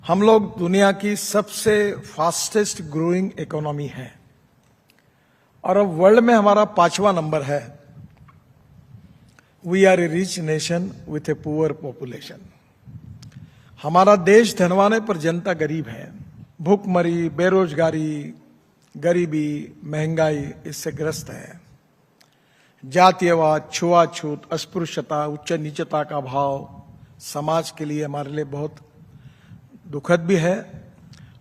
हम लोग दुनिया की सबसे फास्टेस्ट ग्रोइंग इकोनॉमी है और अब वर्ल्ड में हमारा 5वां नंबर है। We are a rich nation with a poor population. हमारा देश धनवान है पर जनता गरीब है। भूखमरी, बेरोजगारी, गरीबी, महंगाई इससे ग्रस्त है। जातीयवाद, छुआछूत, अस्पृश्यता, उच्च नीचता का भाव समाज के लिए हमारे लिए बहुत दुखद भी है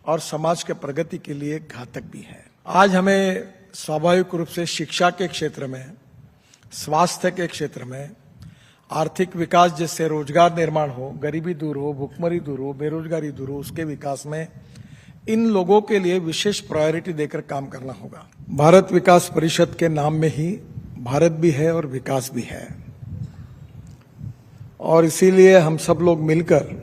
और समाज के प्रगति के लिए घातक भी है। आज हमें स्वाभाविक रूप से शिक्षा के क्षेत्र में, स्वास्थ्य के क्षेत्र में, आर्थिक विकास जिससे रोजगार निर्माण हो, गरीबी दूर हो, भूखमरी दूर हो, बेरोजगारी दूर हो, उसके विकास में इन लोगों के लिए विशेष प्रायोरिटी देकर काम करना होगा। भारत विकास परिषद के नाम में ही भारत भी है और विकास भी है और इसीलिए हम सब लोग मिलकर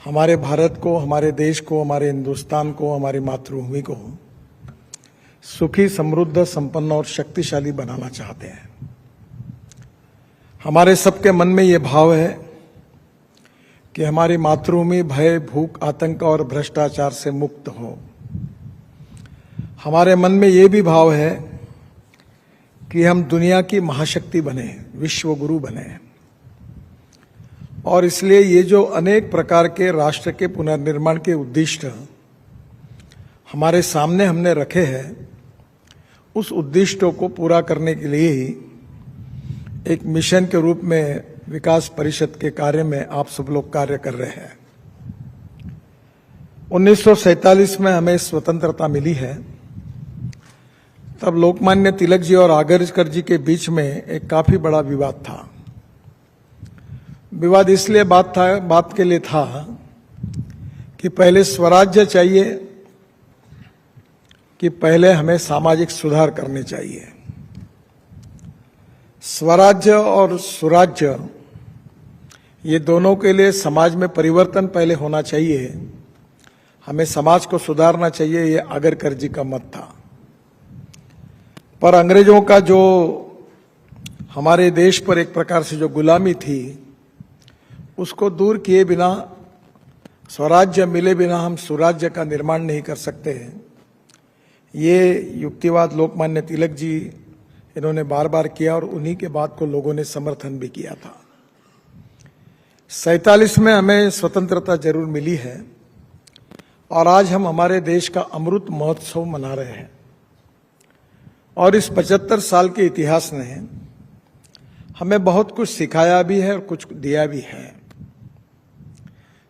हमारे भारत को, हमारे देश को, हमारे हिंदुस्तान को, हमारी मातृभूमि को सुखी, समृद्ध, संपन्न और शक्तिशाली बनाना चाहते हैं। हमारे सबके मन में ये भाव है कि हमारी मातृभूमि भय, भूख, आतंक और भ्रष्टाचार से मुक्त हो। हमारे मन में ये भी भाव है कि हम दुनिया की महाशक्ति बने, विश्व गुरु बने और इसलिए ये जो अनेक प्रकार के राष्ट्र के पुनर्निर्माण के उद्दिष्ट हमारे सामने हमने रखे हैं, उस उद्दिष्टों को पूरा करने के लिए ही एक मिशन के रूप में विकास परिषद के कार्य में आप सब लोग कार्य कर रहे हैं। 1947 में हमें स्वतंत्रता मिली है। तब लोकमान्य तिलक जी और आगरकर जी के बीच में एक काफी बड़ा विवाद था। विवाद इसलिए बात के लिए था कि पहले स्वराज्य चाहिए कि पहले हमें सामाजिक सुधार करने चाहिए। स्वराज्य और सुराज्य ये दोनों के लिए समाज में परिवर्तन पहले होना चाहिए, हमें समाज को सुधारना चाहिए, ये आगरकर जी का मत था। पर अंग्रेजों का जो हमारे देश पर एक प्रकार से जो गुलामी थी, उसको दूर किए बिना, स्वराज्य मिले बिना हम सुराज्य का निर्माण नहीं कर सकते। ये युक्तिवाद लोकमान्य तिलक जी इन्होंने बार बार किया और उन्हीं के बात को लोगों ने समर्थन भी किया था। 47 में हमें स्वतंत्रता जरूर मिली है और आज हम हमारे देश का अमृत महोत्सव मना रहे हैं और इस 75 साल के इतिहास ने हमें बहुत कुछ सिखाया भी है और कुछ दिया भी है।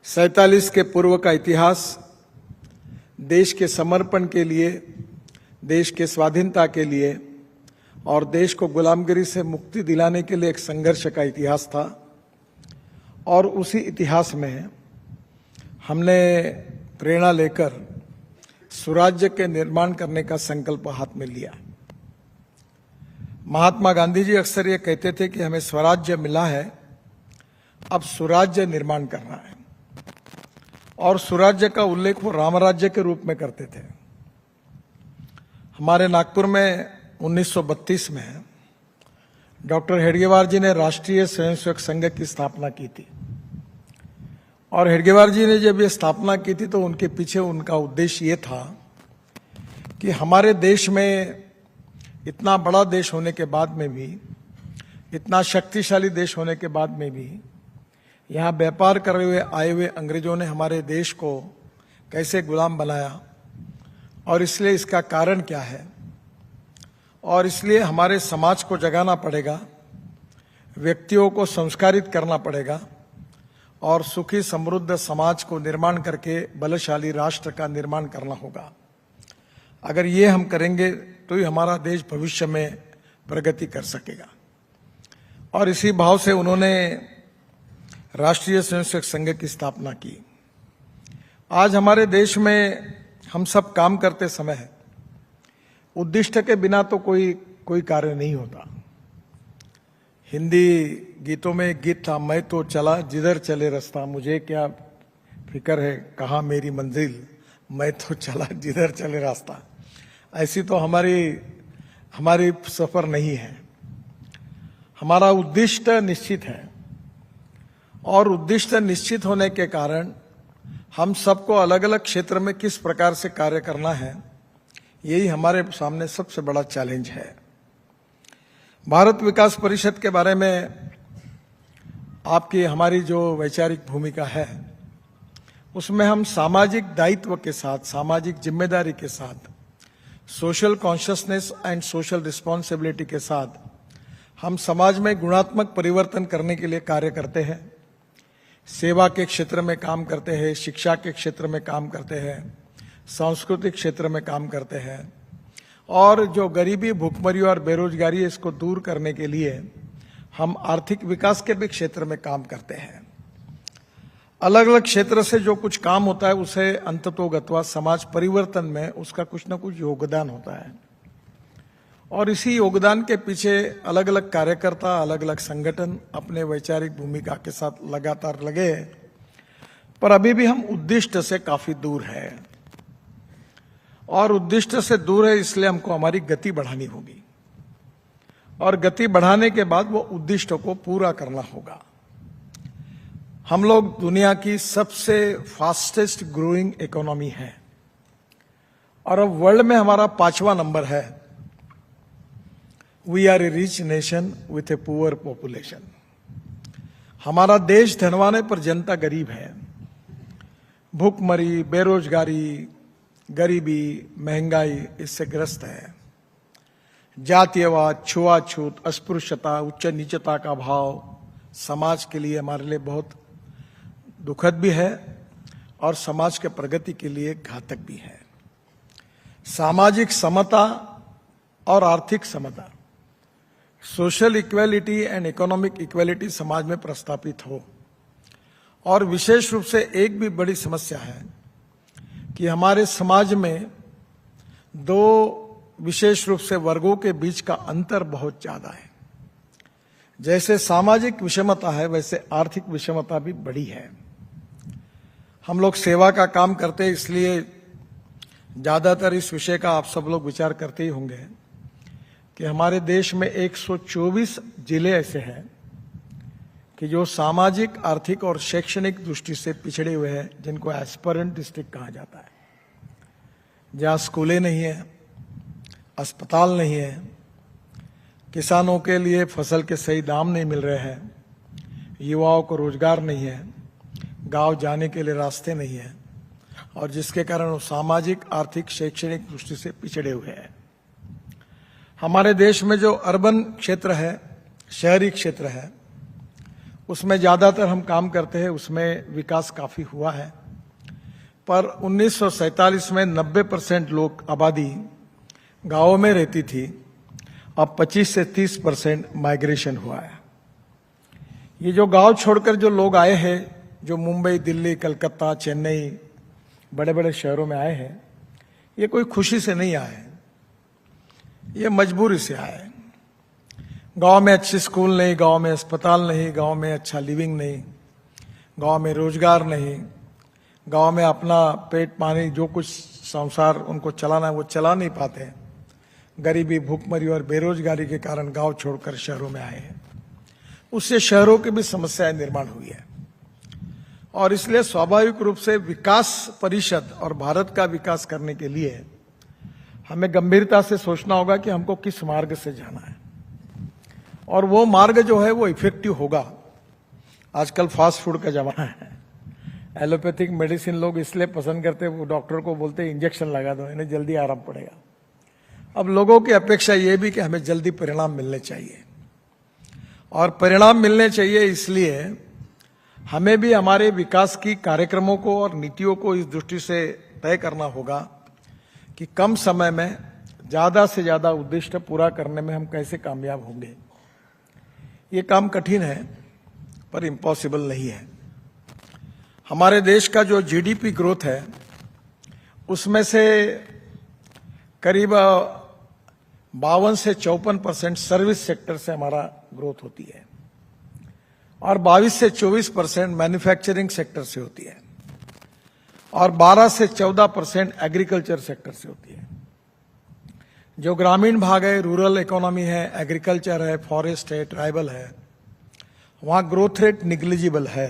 47 के पूर्व का इतिहास देश के समर्पण के लिए, देश के स्वाधीनता के लिए और देश को गुलामगिरी से मुक्ति दिलाने के लिए एक संघर्ष का इतिहास था और उसी इतिहास में हमने प्रेरणा लेकर सुराज्य के निर्माण करने का संकल्प हाथ में लिया। महात्मा गांधी जी अक्सर ये कहते थे कि हमें स्वराज्य मिला है, अब सुराज्य निर्माण करना है और सुराज्य का उल्लेख वो रामराज्य के रूप में करते थे। हमारे नागपुर में 1932 में डॉक्टर हेडगेवार जी ने राष्ट्रीय स्वयंसेवक संघ की स्थापना की थी और हेडगेवार जी ने जब ये स्थापना की थी तो उनके पीछे उनका उद्देश्य ये था कि हमारे देश में, इतना बड़ा देश होने के बाद में भी, इतना शक्तिशाली देश होने के बाद में भी, यहाँ व्यापार कर हुए आए हुए अंग्रेजों ने हमारे देश को कैसे गुलाम बनाया और इसलिए इसका कारण क्या है और इसलिए हमारे समाज को जगाना पड़ेगा, व्यक्तियों को संस्कारित करना पड़ेगा और सुखी समृद्ध समाज को निर्माण करके बलशाली राष्ट्र का निर्माण करना होगा। अगर ये हम करेंगे तो ही हमारा देश भविष्य में प्रगति कर सकेगा और इसी भाव से उन्होंने राष्ट्रीय स्वयंसेवक संघ की स्थापना की। आज हमारे देश में हम सब काम करते समय उद्दिष्ट के बिना तो कोई कार्य नहीं होता। हिंदी गीतों में एक गीत था, मैं तो चला जिधर चले रास्ता, मुझे क्या फिक्र है कहाँ मेरी मंजिल, मैं तो चला जिधर चले रास्ता। ऐसी तो हमारी सफर नहीं है। हमारा उद्दिष्ट निश्चित है और उद्दिष्ट निश्चित होने के कारण हम सबको अलग अलग क्षेत्र में किस प्रकार से कार्य करना है, यही हमारे सामने सबसे बड़ा चैलेंज है। भारत विकास परिषद के बारे में आपकी हमारी जो वैचारिक भूमिका है, उसमें हम सामाजिक दायित्व के साथ, सामाजिक जिम्मेदारी के साथ, social consciousness and social responsibility के साथ हम समाज में गुणात्मक परिवर्तन करने के लिए कार्य करते हैं। सेवा के क्षेत्र में काम करते हैं, शिक्षा के क्षेत्र में काम करते हैं, सांस्कृतिक क्षेत्र में काम करते हैं, और जो गरीबी, भूखमरी और बेरोजगारी है, इसको दूर करने के लिए हम आर्थिक विकास के भी क्षेत्र में काम करते हैं। अलग अलग क्षेत्र से जो कुछ काम होता है उसे अंततोगत्वा समाज परिवर्तन में उसका कुछ न कुछ योगदान होता है, और इसी योगदान के पीछे अलग अलग कार्यकर्ता, अलग अलग संगठन अपने वैचारिक भूमिका के साथ लगातार लगे हैं। पर अभी भी हम उद्दिष्ट से काफी दूर है, और उद्दिष्ट से दूर है इसलिए हमको हमारी गति बढ़ानी होगी, और गति बढ़ाने के बाद वो उद्दिष्ट को पूरा करना होगा। हम लोग दुनिया की सबसे फास्टेस्ट ग्रोइंग इकोनॉमी है, और अब वर्ल्ड में हमारा 5वां नंबर है। We are a rich nation with a poor population. हमारा देश धनवान है पर जनता गरीब है। भूखमरी, बेरोजगारी, गरीबी, महंगाई इससे ग्रस्त है। जातीयवाद, छुआछूत, अस्पृश्यता, उच्च नीचता का भाव समाज के लिए, हमारे लिए बहुत दुखद भी है और समाज के प्रगति के लिए घातक भी है। सामाजिक समता और आर्थिक समता, social equality and economic equality समाज में प्रस्तापित हो। और विशेष रूप से एक भी बड़ी समस्या है कि हमारे समाज में दो विशेष रूप से वर्गों के बीच का अंतर बहुत ज्यादा है। जैसे सामाजिक विषमता है, वैसे आर्थिक विषमता भी बड़ी है। हम लोग सेवा का काम करते हैं, इसलिए ज्यादातर इस विषय का आप सब लोग विचार करते ही होंगे कि हमारे देश में 124 जिले ऐसे हैं कि जो सामाजिक, आर्थिक और शैक्षणिक दृष्टि से पिछड़े हुए हैं, जिनको एस्पिरेंट डिस्ट्रिक्ट कहा जाता है, जहां स्कूलें नहीं है, अस्पताल नहीं है, किसानों के लिए फसल के सही दाम नहीं मिल रहे हैं, युवाओं को रोजगार नहीं है, गांव जाने के लिए रास्ते नहीं है, और जिसके कारण वो सामाजिक, आर्थिक, शैक्षणिक दृष्टि से पिछड़े हुए हैं। हमारे देश में जो अर्बन क्षेत्र है, शहरी क्षेत्र है, उसमें ज्यादातर हम काम करते हैं, उसमें विकास काफी हुआ है। पर 1947 में 90% लोग आबादी गांवों में रहती थी, अब 25 से 30% माइग्रेशन हुआ है। ये जो गांव छोड़कर जो लोग आए हैं, जो मुंबई, दिल्ली, कलकत्ता, चेन्नई, बड़े बड़े शहरों में आए हैं, ये कोई खुशी से नहीं आए, ये मजबूरी से आए। गांव में अच्छे स्कूल नहीं, गांव में अस्पताल नहीं, गांव में अच्छा लिविंग नहीं, गांव में रोजगार नहीं, गांव में अपना पेट पानी, जो कुछ संसार उनको चलाना है वो चला नहीं पाते। गरीबी, भूखमरी और बेरोजगारी के कारण गांव छोड़कर शहरों में आए हैं। उससे शहरों की भी समस्याएं निर्माण हुई है, और इसलिए स्वाभाविक रूप से विकास परिषद और भारत का विकास करने के लिए हमें गंभीरता से सोचना होगा कि हमको किस मार्ग से जाना है, और वो मार्ग जो है वो इफेक्टिव होगा। आजकल फास्ट फूड का जमाना है, एलोपैथिक मेडिसिन लोग इसलिए पसंद करते हैं, वो डॉक्टर को बोलते हैं इंजेक्शन लगा दो, इन्हें जल्दी आराम पड़ेगा। अब लोगों की अपेक्षा ये भी कि हमें जल्दी परिणाम मिलने चाहिए, और परिणाम मिलने चाहिए, इसलिए हमें भी हमारे विकास की कार्यक्रमों को और नीतियों को इस दृष्टि से तय करना होगा कि कम समय में ज्यादा से ज्यादा उद्देश्य पूरा करने में हम कैसे कामयाब होंगे। ये काम कठिन है पर इम्पॉसिबल नहीं है। हमारे देश का जो जीडीपी ग्रोथ है, उसमें से करीब 52 से 54% सर्विस सेक्टर से हमारा ग्रोथ होती है, और 22 से 24% मैन्युफैक्चरिंग सेक्टर से होती है, और 12 से 14% एग्रीकल्चर सेक्टर से होती है। जो ग्रामीण भाग है, रूरल इकोनॉमी है, एग्रीकल्चर है, फॉरेस्ट है, ट्राइबल है, वहां ग्रोथ रेट निग्लिजिबल है,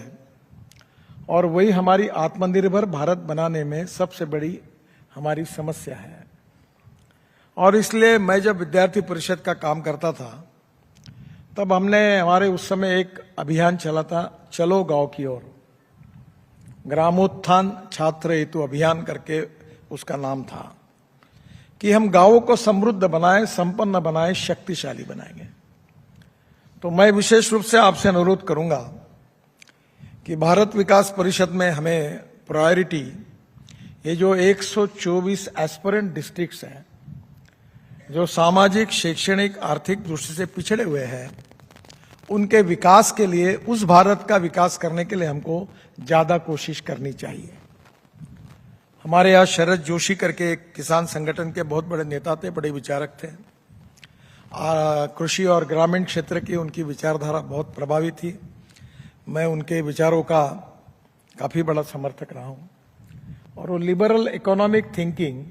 और वही हमारी आत्मनिर्भर भारत बनाने में सबसे बड़ी हमारी समस्या है। और इसलिए मैं जब विद्यार्थी परिषद का काम करता था तब हमने हमारे उस समय एक अभियान चला था, चलो गांव की ओर, ग्रामोत्थान छात्र हेतु अभियान करके उसका नाम था, कि हम गांवों को समृद्ध बनाएं, संपन्न बनाएं, शक्तिशाली बनाएंगे। तो मैं विशेष रूप से आपसे अनुरोध करूंगा कि भारत विकास परिषद में हमें प्रायोरिटी, ये जो 124 एस्पिरेंट डिस्ट्रिक्ट्स हैं जो सामाजिक, शैक्षणिक, आर्थिक दृष्टि से पिछड़े हुए हैं, उनके विकास के लिए, उस भारत का विकास करने के लिए हमको ज्यादा कोशिश करनी चाहिए। हमारे यहाँ शरद जोशी करके एक किसान संगठन के बहुत बड़े नेता थे, बड़े विचारक थे। कृषि और ग्रामीण क्षेत्र की उनकी विचारधारा बहुत प्रभावी थी। मैं उनके विचारों का काफी बड़ा समर्थक रहा हूं। और वो liberal economic thinking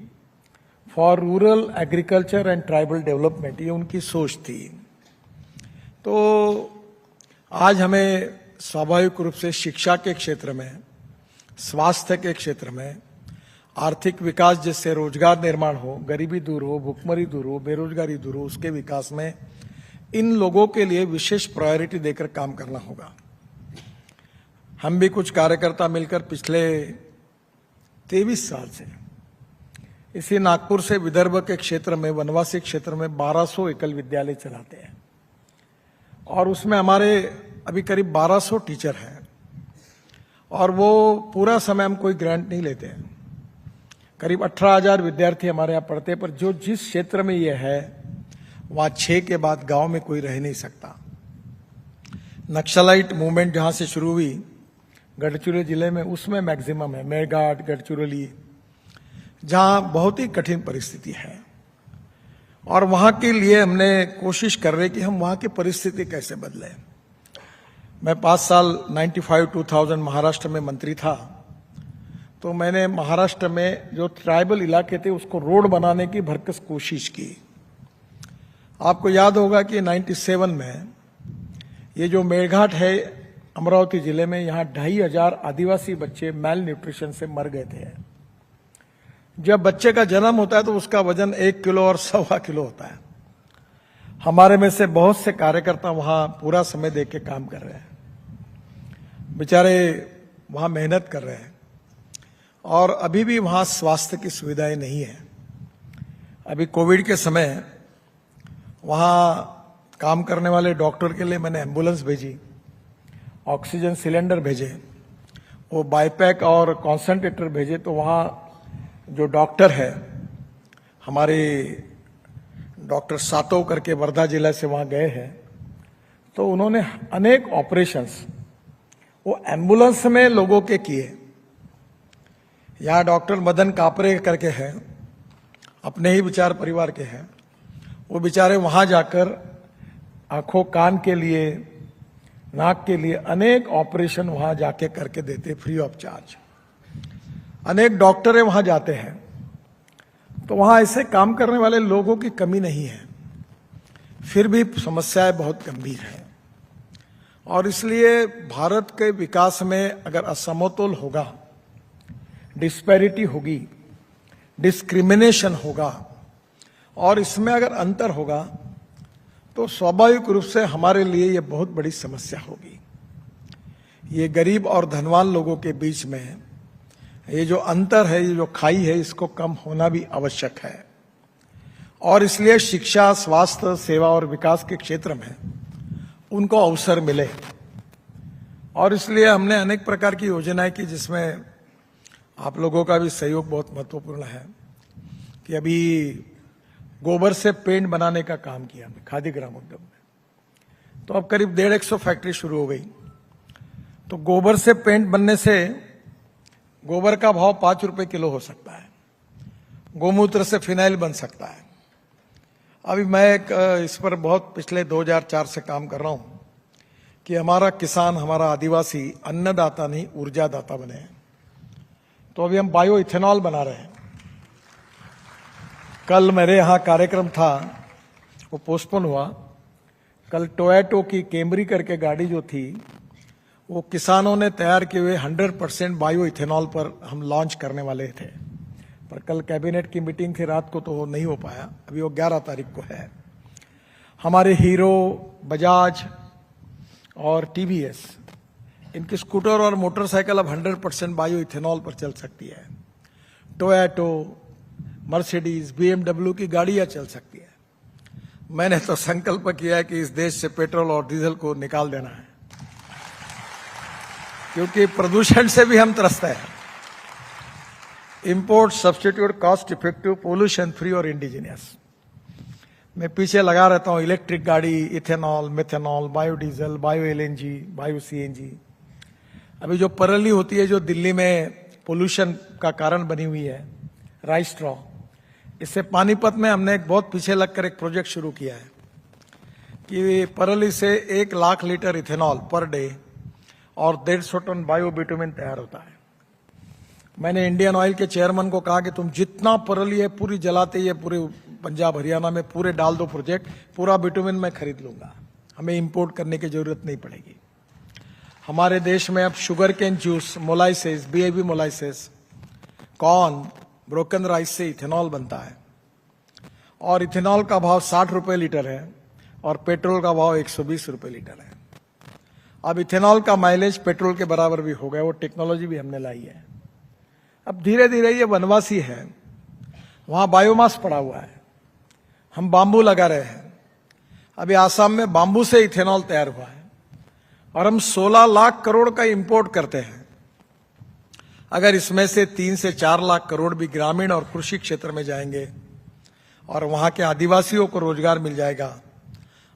for rural agriculture and tribal development, ये उनकी सोच थी। तो आज हमें स्वाभाविक रूप से शिक्षा के क्षेत्र में, स्वास्थ्य के क्षेत्र में, आर्थिक विकास जिससे रोजगार निर्माण हो, गरीबी दूर हो, भुखमरी दूर हो, बेरोजगारी दूर हो, उसके विकास में इन लोगों के लिए विशेष प्रायोरिटी देकर काम करना होगा। हम भी कुछ कार्यकर्ता मिलकर पिछले 23 साल से इसी नागपुर से विदर्भ के क्षेत्र में, वनवासी क्षेत्र में 1200 एकल विद्यालय चलाते हैं और उसमें हमारे अभी करीब 1200 टीचर हैं और वो पूरा समय हम कोई ग्रांट नहीं लेते हैं। करीब 18,000 विद्यार्थी हमारे यहाँ पढ़ते हैं, पर जो जिस क्षेत्र में ये है वहां 6 के बाद गांव में कोई रह नहीं सकता। नक्सलाइट मूवमेंट जहां से शुरू हुई गढ़चिरौली जिले में, उसमें मैक्सिमम है, मेरघाट, गढ़चिरौली, जहां बहुत ही कठिन परिस्थिति है। और वहां के लिए हमने कोशिश कर रहे कि हम वहां की परिस्थिति कैसे बदलें। मैं 5 साल 95-2000 महाराष्ट्र में मंत्री था, तो मैंने महाराष्ट्र में जो ट्राइबल इलाके थे उसको रोड बनाने की भरकस कोशिश की। आपको याद होगा कि 97 में ये जो मेरघाट है अमरावती जिले में, यहाँ 2500 आदिवासी बच्चे मैल न्यूट्रिशन से मर गए थे। जब बच्चे का जन्म होता है तो उसका वजन 1 किलो और 1.25 किलो होता है। हमारे में से बहुत से कार्यकर्ता वहां पूरा समय देख के काम कर रहे हैं, बेचारे वहां मेहनत कर रहे हैं। और अभी भी वहां स्वास्थ्य की सुविधाएं नहीं है। अभी कोविड के समय वहां काम करने वाले डॉक्टर के लिए मैंने एम्बुलेंस भेजी, ऑक्सीजन सिलेंडर भेजे, वो बाईपैक और कॉन्सेंट्रेटर भेजे। तो वहां जो डॉक्टर है हमारे, डॉक्टर सातव करके वर्धा जिला से वहां गए हैं, तो उन्होंने अनेक ऑपरेशंस वो एम्बुलेंस में लोगों के किए। यहाँ डॉक्टर मदन कापरे करके हैं, अपने ही विचार परिवार के हैं, वो बेचारे वहां जाकर आंखों कान के लिए, नाक के लिए अनेक ऑपरेशन वहां जाके करके देते फ्री ऑफ चार्ज। अनेक डॉक्टर वहां जाते हैं। तो वहां ऐसे काम करने वाले लोगों की कमी नहीं है, फिर भी समस्याएं बहुत गंभीर है। और इसलिए भारत के विकास में अगर असमतोल होगा, डिस्पैरिटी होगी, डिस्क्रिमिनेशन होगा और इसमें अगर अंतर होगा तो स्वाभाविक रूप से हमारे लिए यह बहुत बड़ी समस्या होगी। ये गरीब और धनवान लोगों के बीच में ये जो अंतर है, ये जो खाई है, इसको कम होना भी आवश्यक है। और इसलिए शिक्षा, स्वास्थ्य, सेवा और विकास के क्षेत्र में उनको अवसर मिले। और इसलिए हमने अनेक प्रकार की योजनाएं की, जिसमें आप लोगों का भी सहयोग बहुत महत्वपूर्ण है। कि अभी गोबर से पेंट बनाने का काम किया हमने खादी ग्राम उद्योग में, तो अब करीब 150 फैक्ट्री शुरू हो गई। तो गोबर से पेंट बनने से गोबर का भाव 5 रुपए किलो हो सकता है, गोमूत्र से फिनाइल बन सकता है। अभी मैं इस पर बहुत पिछले 2004 से काम कर रहा हूं कि हमारा किसान, हमारा आदिवासी अन्नदाता नहीं ऊर्जादाता बने। तो अभी हम बायो इथेनॉल बना रहे हैं। कल मेरे यहाँ कार्यक्रम था, वो पोस्टपोन हुआ। कल टोयोटो की कैमरी करके गाड़ी जो थी, वो किसानों ने तैयार किए हुए 100% बायो इथेनॉल पर हम लॉन्च करने वाले थे, पर कल कैबिनेट की मीटिंग थी रात को तो वो नहीं हो पाया। अभी वो 11 तारीख को है। हमारे हीरो, बजाज और टीवीएस, इनकी स्कूटर और मोटरसाइकिल अब 100% बायो इथेनॉल पर चल सकती है। टोयोटो, मर्सिडीज, बीएमडब्ल्यू की गाड़ियां चल सकती है। मैंने तो संकल्प किया है कि इस देश से पेट्रोल और डीजल को निकाल देना है, क्योंकि प्रदूषण से भी हम त्रस्त हैं। Import, substitute, cost effective, pollution free और इंडिजिनियस। मैं पीछे लगा रहता हूं इलेक्ट्रिक गाड़ी, ethanol, methanol, biodiesel, bio LNG, bio CNG. अभी जो परली होती है, जो दिल्ली में पोल्यूशन का कारण बनी हुई है, राइस स्ट्रॉ, इससे पानीपत में हमने एक बहुत पीछे लगकर एक प्रोजेक्ट शुरू किया है कि परली से 1 lakh litre ethanol per day और 150 टन बायो बिटुमिन तैयार होता है। मैंने इंडियन ऑयल के चेयरमैन को कहा कि तुम जितना परली है पूरी जलाते ही है, पूरे पंजाब हरियाणा में पूरे डाल दो प्रोजेक्ट, पूरा बिटुमिन मैं खरीद लूंगा, हमें इंपोर्ट करने की जरूरत नहीं पड़ेगी। हमारे देश में अब sugar cane juice, molasses, BIB molasses, corn, broken rice से इथेनॉल बनता है और इथेनॉल का भाव 60 रुपए लीटर है और पेट्रोल का भाव 120 रुपए लीटर है। अब इथेनॉल का माइलेज पेट्रोल के बराबर भी हो गया, वो टेक्नोलॉजी भी हमने लाई है। अब धीरे धीरे ये वनवासी है, वहां बायोमास पड़ा हुआ है, हम बांबू लगा रहे हैं। अभी आसाम में बांबू से इथेनॉल तैयार हुआ है और हम 16 लाख करोड़ का इंपोर्ट करते हैं। अगर इसमें से 3 से 4 लाख करोड़ भी ग्रामीण और कृषि क्षेत्र में जाएंगे और वहां के आदिवासियों को रोजगार मिल जाएगा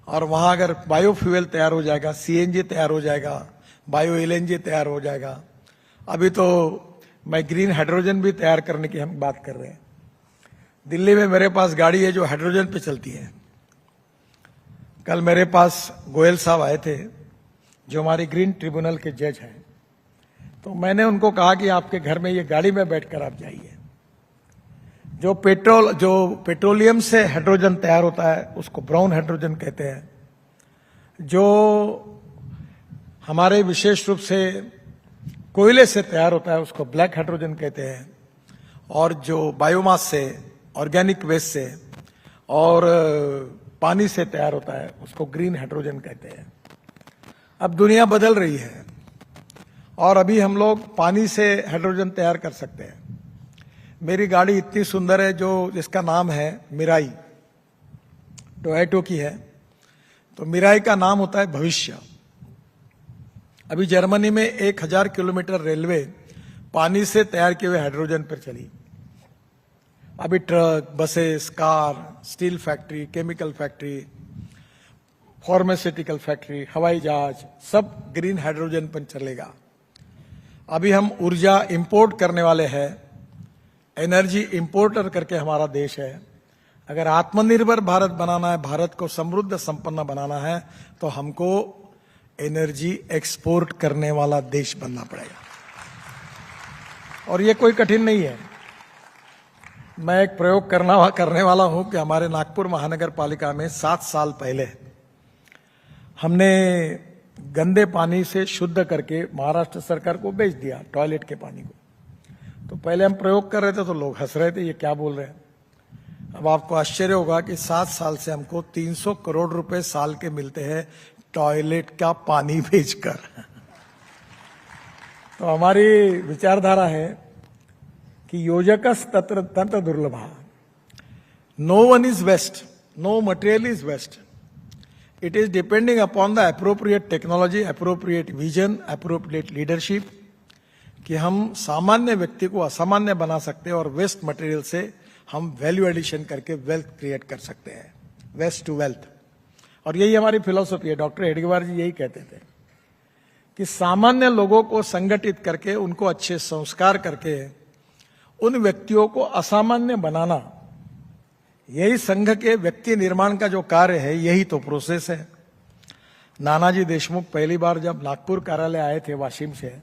और वहां अगर बायोफ्यूल तैयार हो जाएगा, सीएनजी तैयार हो जाएगा, बायो एलएनजी तैयार हो जाएगा। अभी तो मैं ग्रीन हाइड्रोजन भी तैयार करने की हम बात कर रहे हैं। दिल्ली में मेरे पास गाड़ी है जो हाइड्रोजन पे चलती है। कल मेरे पास गोयल साहब आए थे जो हमारे ग्रीन ट्रिब्यूनल के जज हैं, तो मैंने उनको कहा कि आपके घर में ये गाड़ी में बैठकर आप जाइए। जो पेट्रोलियम से हाइड्रोजन तैयार होता है उसको ब्राउन हाइड्रोजन कहते हैं। जो हमारे विशेष रूप से कोयले से तैयार होता है उसको ब्लैक हाइड्रोजन कहते हैं। और जो बायोमास से, ऑर्गेनिक वेस्ट से और पानी से तैयार होता है उसको ग्रीन हाइड्रोजन कहते हैं। अब दुनिया बदल रही है और अभी हम लोग पानी से हाइड्रोजन तैयार कर सकते हैं। मेरी गाड़ी इतनी सुंदर है जो जिसका नाम है मिराई, टोयोटो की है। तो मिराई का नाम होता है भविष्य। अभी जर्मनी में 1000 किलोमीटर रेलवे पानी से तैयार किए हुए हाइड्रोजन पर चली। अभी truck, buses, car, steel factory, chemical factory, pharmaceutical factory, हवाई जहाज सब ग्रीन हाइड्रोजन पर चलेगा। अभी हम ऊर्जा इंपोर्ट करने वाले हैं, एनर्जी इंपोर्टर करके हमारा देश है। अगर आत्मनिर्भर भारत बनाना है, भारत को समृद्ध संपन्न बनाना है, तो हमको एनर्जी एक्सपोर्ट करने वाला देश बनना पड़ेगा। और ये कोई कठिन नहीं है। मैं एक प्रयोग करने वाला हूं कि हमारे नागपुर महानगर पालिका में 7 साल पहले हमने गंदे पानी से शुद्ध करके महाराष्ट्र सरकार को बेच दिया, टॉयलेट के पानी को। तो पहले हम प्रयोग कर रहे थे तो लोग हंस रहे थे, ये क्या बोल रहे हैं। अब आपको आश्चर्य होगा कि 7 साल से हमको 300 करोड़ रुपए साल के मिलते हैं टॉयलेट का पानी बेचकर। तो हमारी विचारधारा है कि योजकस तत्र तंत्र दुर्लभा, no one is waste, no material is waste, it is depending upon the appropriate technology, appropriate vision, appropriate leadership, कि हम सामान्य व्यक्ति को असामान्य बना सकते हैं और वेस्ट मटेरियल से हम वैल्यू एडिशन करके वेल्थ क्रिएट कर सकते हैं, वेस्ट टू वेल्थ। और यही हमारी फिलॉसफी है। डॉक्टर हेडगेवार जी यही कहते थे कि सामान्य लोगों को संगठित करके, उनको अच्छे संस्कार करके उन व्यक्तियों को असामान्य बनाना, यही संघ के व्यक्ति निर्माण का जो कार्य है, यही तो प्रोसेस है। नानाजी देशमुख पहली बार जब नागपुर कार्यालय आए थे वाशिम से,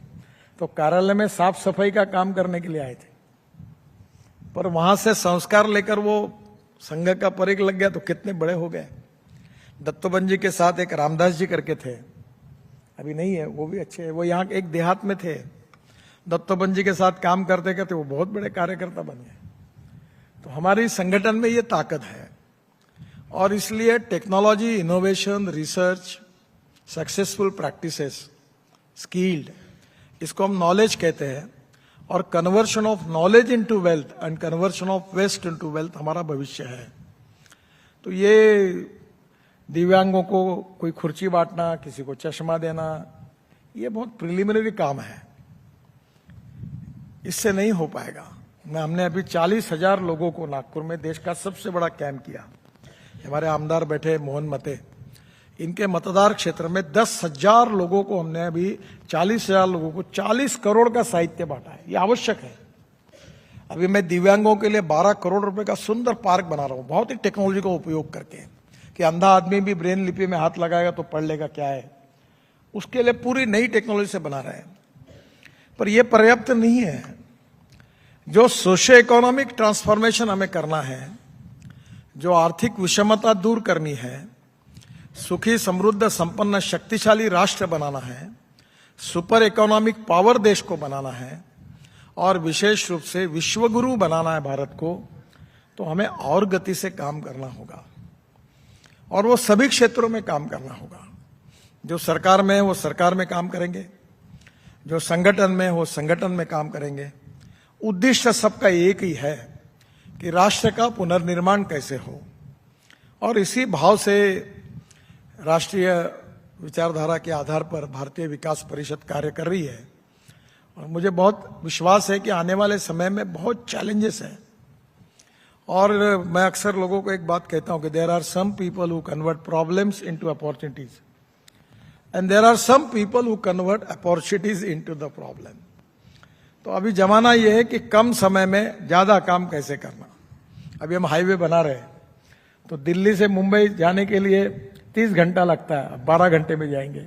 तो कार्यालय में साफ सफाई का काम करने के लिए आए थे, पर वहां से संस्कार लेकर वो संघ का परिग लग गया तो कितने बड़े हो गए। दत्तोबन जी के साथ एक रामदास जी करके थे, अभी नहीं है, वो भी अच्छे हैं। वो यहाँ एक देहात में थे, दत्तोपंत जी के साथ काम करते करते वो बहुत बड़े कार्यकर्ता बन गए। तो हमारी संगठन में ये ताकत है, और इसलिए technology, innovation, research, successful practices, skilled, इसको हम नॉलेज कहते हैं, और conversion of knowledge into wealth and conversion of waste into wealth हमारा भविष्य है। तो ये दिव्यांगों को कोई खुर्ची बांटना, किसी को चश्मा देना, ये बहुत प्रिलिमिनरी काम है, इससे नहीं हो पाएगा। हमने अभी 40,000 लोगों को नागपुर में देश का सबसे बड़ा कैंप किया। हमारे आमदार बैठे मोहन मते, इनके मतदार क्षेत्र में 10,000 लोगों को हमने अभी 40,000 लोगों को 40 करोड़ का साहित्य बांटा है। ये आवश्यक है। अभी मैं दिव्यांगों के लिए 12 करोड़ रुपए का सुंदर पार्क बना रहा हूं, बहुत ही टेक्नोलॉजी का उपयोग करके, कि अंधा आदमी भी ब्रेन लिपि में हाथ लगाएगा तो पढ़ लेगा क्या है, उसके लिए पूरी नई टेक्नोलॉजी से बना रहे हैं। पर यह पर्याप्त नहीं है। जो सोशियो इकोनॉमिक ट्रांसफॉर्मेशन हमें करना है, जो आर्थिक विषमता दूर करनी है, सुखी, समृद्ध, संपन्न, शक्तिशाली राष्ट्र बनाना है, सुपर इकोनॉमिक पावर देश को बनाना है, और विशेष रूप से विश्वगुरु बनाना है भारत को, तो हमें और गति से काम करना होगा, और वो सभी क्षेत्रों में काम करना होगा। जो सरकार में है वो सरकार में काम करेंगे, जो संगठन में है वो संगठन में काम करेंगे। उद्देश्य सबका एक ही है कि राष्ट्र का पुनर्निर्माण कैसे हो, और इसी भाव से राष्ट्रीय विचारधारा के आधार पर भारतीय विकास परिषद कार्य कर रही है। और मुझे बहुत विश्वास है कि आने वाले समय में बहुत चैलेंजेस हैं, और मैं अक्सर लोगों को एक बात कहता हूं कि there are some people who convert problems into opportunities and there are some people who convert opportunities into the problem. तो अभी जमाना यह है कि कम समय में ज्यादा काम कैसे करना। अभी हम हाईवे बना रहे हैं, तो दिल्ली से मुंबई जाने के लिए 30 घंटा लगता है, अब 12 घंटे में जाएंगे।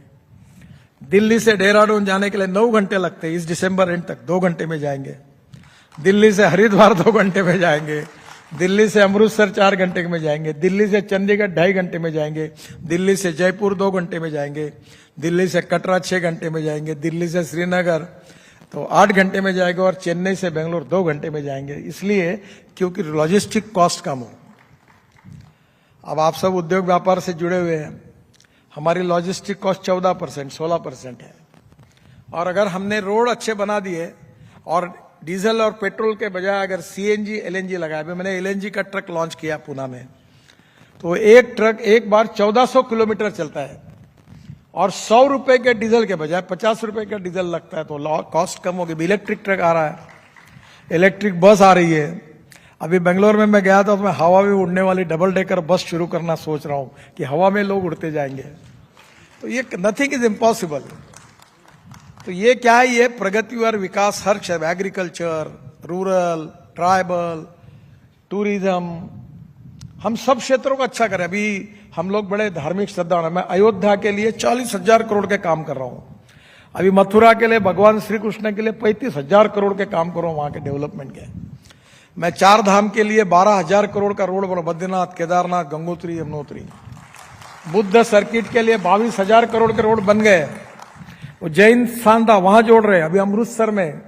दिल्ली से देहरादून जाने के लिए 9 घंटे लगते हैं, इस दिसंबर एंड तक 2 घंटे में जाएंगे। दिल्ली से हरिद्वार 2 घंटे में जाएंगे। दिल्ली से अमृतसर 4 घंटे में जाएंगे। दिल्ली से चंडीगढ़ 2.5 घंटे में जाएंगे। दिल्ली से जयपुर 2 घंटे में जाएंगे। दिल्ली से कटरा 6 घंटे में जाएंगे। दिल्ली से श्रीनगर तो 8 घंटे में जाएगा, और चेन्नई से बेंगलोर 2 घंटे में जाएंगे। इसलिए क्योंकि लॉजिस्टिक कॉस्ट कम हो। अब आप सब उद्योग व्यापार से जुड़े हुए हैं, हमारी लॉजिस्टिक कॉस्ट 14%, 16% है। और अगर हमने रोड अच्छे बना दिए और डीजल और पेट्रोल के बजाय अगर सीएनजी, एलएनजी लगाया, अभी मैंने एलएनजी का ट्रक लॉन्च किया पूना में, तो एक ट्रक एक बार 1400 किलोमीटर चलता है, और 100 रुपए के डीजल के बजाय 50 रुपए का डीजल लगता है, तो कॉस्ट कम होगी। इलेक्ट्रिक ट्रक आ रहा है, इलेक्ट्रिक बस आ रही है। अभी बेंगलोर में मैं गया था, तो मैं हवा में उड़ने वाली डबल डेकर बस शुरू करना सोच रहा हूं कि हवा में लोग उड़ते जाएंगे। तो ये नथिंग इज इम्पॉसिबल। तो ये क्या है, ये प्रगति और विकास हर क्षेत्र, एग्रीकल्चर, रूरल, ट्राइबल, टूरिज्म, हम सब क्षेत्रों को अच्छा करें। अभी हम लोग बड़े धार्मिक श्रद्धा हैं। मैं अयोध्या के लिए 40,000 करोड़ के काम कर रहा हूं। अभी मथुरा के लिए, भगवान श्री कृष्ण के लिए 35,000 करोड़ के काम कर रहा हूं, वहां के डेवलपमेंट के। मैं 4 धाम के लिए 12,000 करोड़ का रोड बना, बद्रीनाथ, केदारनाथ, गंगोत्री, यमुनोत्री। बुद्ध सर्किट के लिए 22,000 करोड़ के रोड बन गए। वो जैन स्थान था, वहां जोड़ रहे। अभी अमृतसर में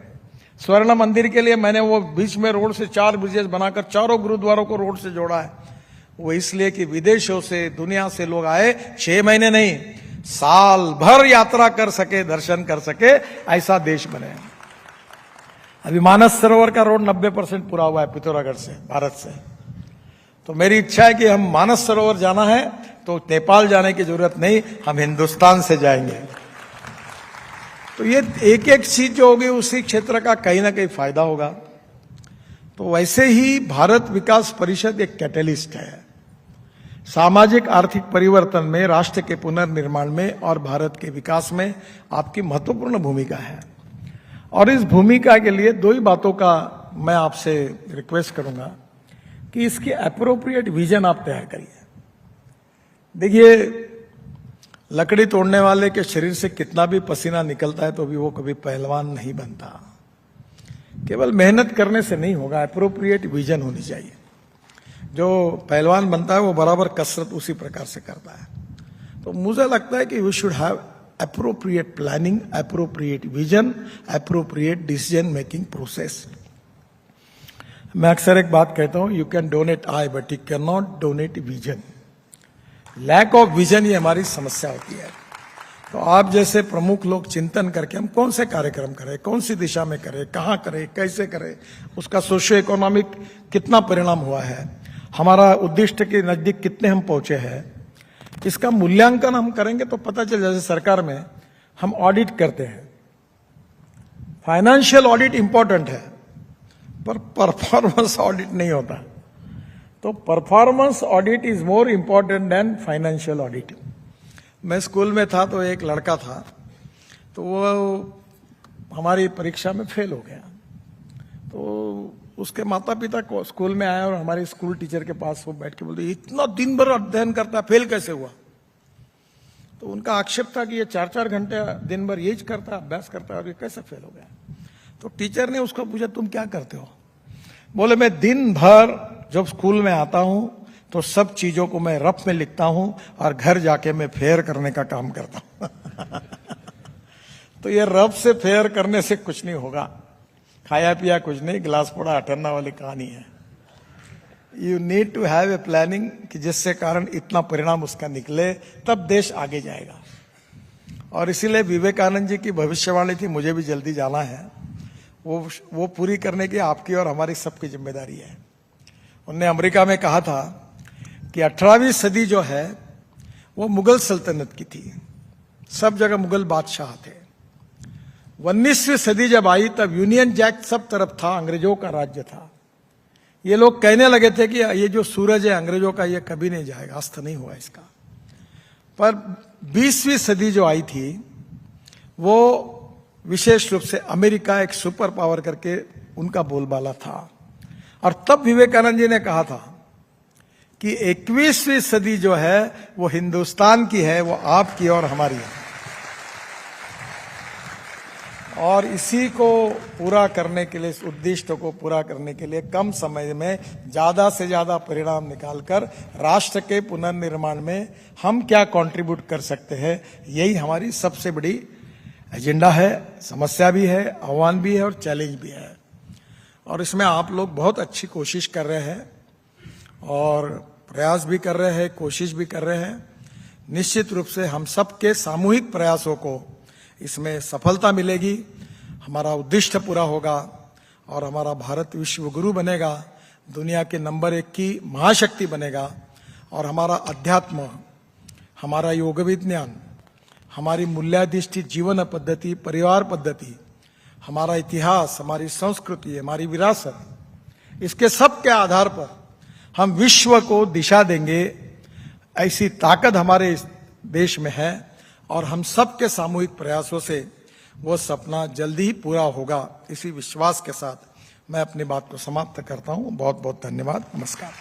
स्वर्ण मंदिर के लिए मैंने वो बीच में रोड से 4 ब्रिजेस बनाकर 4 गुरुद्वारों को रोड से जोड़ा है। वो इसलिए कि विदेशों से, दुनिया से लोग आए, 6 महीने नहीं, साल भर यात्रा कर सके, दर्शन कर सके, ऐसा देश बने। अभी मानस सरोवर का रोड 90% पूरा हुआ है पिथौरागढ़ से, भारत से। तो मेरी इच्छा है कि हम मानस सरोवर जाना है तो नेपाल जाने की जरूरत नहीं, हम हिंदुस्तान से जाएंगे। तो ये एक एक चीज जो होगी उसी क्षेत्र का कहीं ना कहीं फायदा होगा। तो वैसे ही भारत विकास परिषद एक कैटलिस्ट है। सामाजिक आर्थिक परिवर्तन में, राष्ट्र के पुनर्निर्माण में और भारत के विकास में आपकी महत्वपूर्ण भूमिका है। और इस भूमिका के लिए 2 ही बातों का मैं आपसे रिक्वेस्ट करूंगा कि इसकी एप्रोप्रिएट विजन आप तैयार करिए। देखिए, लकड़ी तोड़ने वाले के शरीर से कितना भी पसीना निकलता है तो भी वो कभी पहलवान नहीं बनता। केवल मेहनत करने से नहीं होगा, एप्रोप्रिएट विजन होनी चाहिए। जो पहलवान बनता है वो बराबर कसरत उसी प्रकार से करता है। तो मुझे लगता है कि we should have appropriate planning, appropriate vision, appropriate decision making process. मैं अक्सर एक बात कहता हूं, you can donate eye but you can not donate vision. Lack of vision ये हमारी समस्या होती है. तो आप जैसे प्रमुख लोग चिंतन करके हम कौन से कार्यक्रम करें, कौन सी दिशा में करें, कहां करें, कैसे करें, उसका सोशियो इकोनॉमिक कितना परिणाम हुआ है, हमारा उद्दिष्ट के नजदीक कितने हम पहुंचे हैं, इसका मूल्यांकन हम करेंगे तो पता चल. जैसे सरकार में हम ऑडिट करते हैं, फाइनेंशियल ऑडिट इंपॉर्टेंट है पर परफॉर्मेंस ऑडिट नहीं होता. तो performance audit is more important than financial audit. मैं स्कूल में था तो एक लड़का था, तो वो हमारी परीक्षा में फेल हो गया. तो उसके माता पिता को स्कूल में आया और हमारे स्कूल टीचर के पास वो बैठ के बोलते, इतना दिन भर अध्ययन करता, फेल कैसे हुआ. तो उनका आक्षेप था कि ये 4-4 घंटे दिन भर ये करता, अभ्यास करता और ये कैसे फेल हो गया. तो टीचर ने उसको पूछा, तुम क्या करते हो. बोले, मैं दिन भर जब स्कूल में आता हूं तो सब चीजों को मैं रफ में लिखता हूं और घर जाके मैं फेयर करने का काम करता हूं. तो ये रफ से फेयर करने से कुछ नहीं होगा, खाया पिया कुछ नहीं, गिलास फोड़ा अटरना वाली कहानी है. You need to have a planning कि जिससे कारण इतना परिणाम उसका निकले, तब देश आगे जाएगा. और इसीलिए विवेकानंद जी की भविष्यवाणी थी, मुझे भी जल्दी जाना है, वो पूरी करने की आपकी और हमारी सबकी जिम्मेदारी है. उन्होंने अमेरिका में कहा था कि 18वीं सदी जो है वो मुगल सल्तनत की थी, सब जगह मुगल बादशाह थे. 19वीं सदी जब आई तब यूनियन जैक सब तरफ था, अंग्रेजों का राज्य था. ये लोग कहने लगे थे कि ये जो सूरज है अंग्रेजों का, ये कभी नहीं जाएगा, अस्त नहीं हुआ इसका. पर 20वीं सदी जो आई थी वो विशेष रूप से अमेरिका एक सुपर पावर करके उनका बोलबाला था. और तब विवेकानंद जी ने कहा था कि 21वीं सदी जो है वो हिंदुस्तान की है, वो आपकी और हमारी है. और इसी को पूरा करने के लिए, इस उद्दिष्ट को पूरा करने के लिए कम समय में ज्यादा से ज्यादा परिणाम निकालकर राष्ट्र के पुनर्निर्माण में हम क्या कंट्रीब्यूट कर सकते हैं, यही हमारी सबसे बड़ी एजेंडा है. समस्या भी है, आह्वान भी है और चैलेंज भी है. और इसमें आप लोग बहुत अच्छी कोशिश कर रहे हैं और प्रयास भी कर रहे हैं, कोशिश भी कर रहे हैं. निश्चित रूप से हम सबके सामूहिक प्रयासों को इसमें सफलता मिलेगी, हमारा उद्दिष्ट पूरा होगा और हमारा भारत विश्व गुरु बनेगा, दुनिया के नंबर 1 की महाशक्ति बनेगा. और हमारा अध्यात्म, हमारा योग विज्ञान, हमारी मूल्याधिष्ठित जीवन पद्धति, परिवार पद्धति, हमारा इतिहास, हमारी संस्कृति, हमारी विरासत, इसके सब के आधार पर हम विश्व को दिशा देंगे. ऐसी ताकत हमारे इस देश में है और हम सबके सामूहिक प्रयासों से वो सपना जल्दी ही पूरा होगा. इसी विश्वास के साथ मैं अपनी बात को समाप्त करता हूं. बहुत बहुत धन्यवाद. नमस्कार.